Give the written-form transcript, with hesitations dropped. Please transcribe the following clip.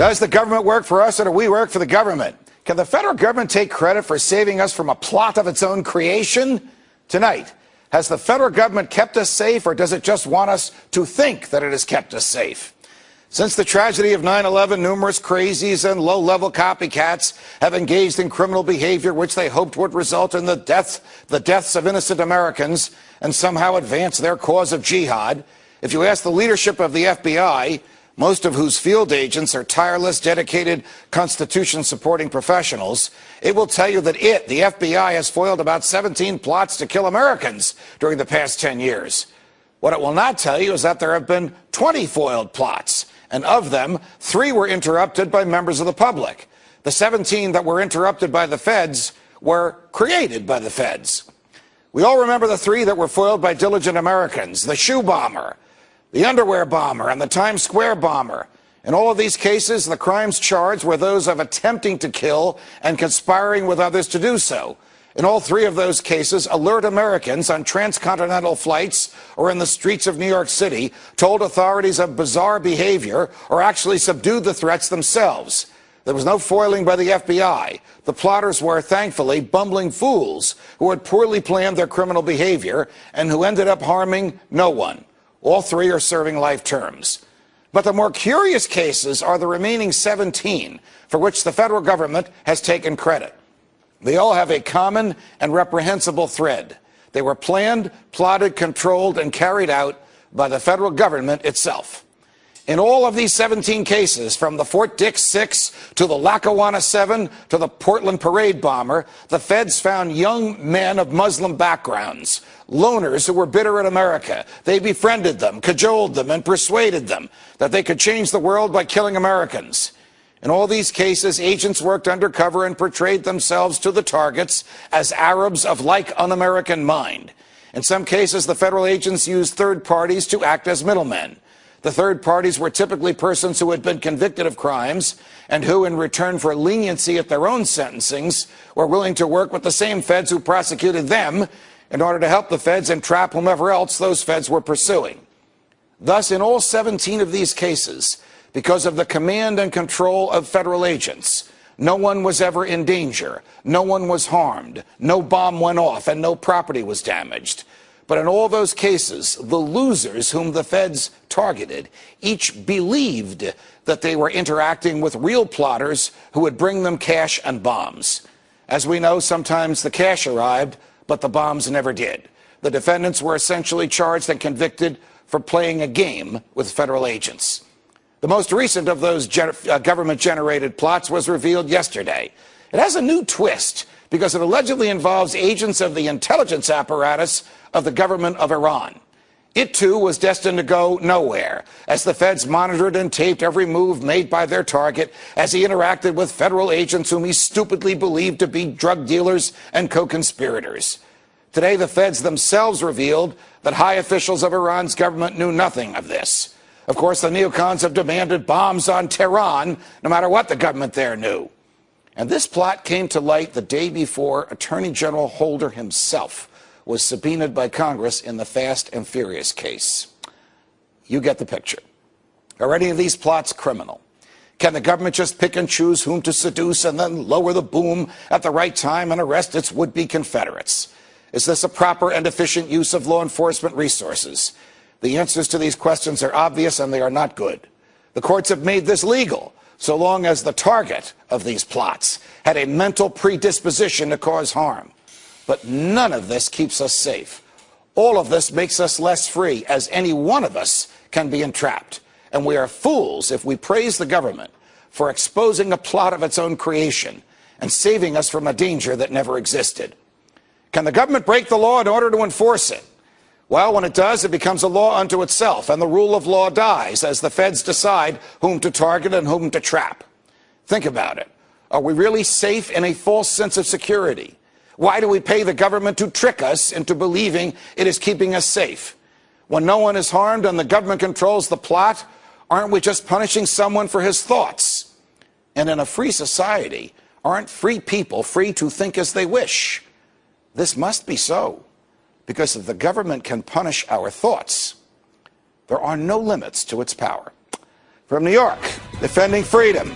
Does the government work for us or do we work for the government? Can the federal government take credit for saving us from a plot of its own creation? Tonight, has the federal government kept us safe, or does it just want us to think that it has kept us safe? Since the tragedy of 9/11, numerous crazies and low-level copycats have engaged in criminal behavior which they hoped would result in the deaths of innocent Americans and somehow advance their cause of jihad. If you ask the leadership of the FBI, most of whose field agents are tireless, dedicated, Constitution-supporting professionals, it will tell you that the FBI, has foiled about 17 plots to kill Americans during the past 10 years. What it will not tell you is that there have been 20 foiled plots, and of them, 3 were interrupted by members of the public. The 17 that were interrupted by the feds were created by the feds. We all remember the 3 that were foiled by diligent Americans: the shoe bomber, the underwear bomber, and the Times Square bomber. In all of these cases, the crimes charged were those of attempting to kill and conspiring with others to do so. In all 3 of those cases, alert Americans on transcontinental flights or in the streets of New York City told authorities of bizarre behavior or actually subdued the threats themselves. There was no foiling by the FBI. The plotters were, thankfully, bumbling fools who had poorly planned their criminal behavior and who ended up harming no one. All 3 are serving life terms. But the more curious cases are the remaining 17 for which the federal government has taken credit. They all have a common and reprehensible thread. They were planned, plotted, controlled, and carried out by the federal government itself. In all of these 17 cases, from the Fort Dix 6 to the Lackawanna 7 to the Portland parade bomber, the feds found young men of Muslim backgrounds, loners who were bitter at America. They befriended them, cajoled them, and persuaded them that they could change the world by killing Americans. In all these cases, agents worked undercover and portrayed themselves to the targets as Arabs of like un-American mind. In some cases, the federal agents used third parties to act as middlemen. The third parties were typically persons who had been convicted of crimes and who, in return for leniency at their own sentencings, were willing to work with the same feds who prosecuted them in order to help the feds entrap whomever else those feds were pursuing. Thus, in all 17 of these cases, because of the command and control of federal agents, no one was ever in danger, no one was harmed, no bomb went off, and no property was damaged. But in all those cases, the losers whom the feds targeted each believed that they were interacting with real plotters who would bring them cash and bombs. As we know, sometimes the cash arrived, but the bombs never did. The defendants were essentially charged and convicted for playing a game with federal agents. The most recent of those government-generated plots was revealed yesterday. It has a new twist because it allegedly involves agents of the intelligence apparatus of the government of Iran. It, too, was destined to go nowhere, as the feds monitored and taped every move made by their target as he interacted with federal agents whom he stupidly believed to be drug dealers and co-conspirators. Today, the feds themselves revealed that high officials of Iran's government knew nothing of this. Of course, the neocons have demanded bombs on Tehran, no matter what the government there knew. And this plot came to light the day before Attorney General Holder himself was subpoenaed by Congress in the Fast and Furious case. You get the picture. Are any of these plots criminal? Can the government just pick and choose whom to seduce and then lower the boom at the right time and arrest its would-be Confederates? Is this a proper and efficient use of law enforcement resources? The answers to these questions are obvious, and they are not good. The courts have made this legal, so long as the target of these plots had a mental predisposition to cause harm. But none of this keeps us safe. All of this makes us less free, as any one of us can be entrapped. And we are fools if we praise the government for exposing a plot of its own creation and saving us from a danger that never existed. Can the government break the law in order to enforce it? Well, when it does, it becomes a law unto itself, and the rule of law dies as the feds decide whom to target and whom to trap. Think about it. Are we really safe in a false sense of security? Why do we pay the government to trick us into believing it is keeping us safe? When no one is harmed and the government controls the plot, aren't we just punishing someone for his thoughts? And in a free society, aren't free people free to think as they wish? This must be so, because if the government can punish our thoughts, there are no limits to its power. From New York, defending freedom,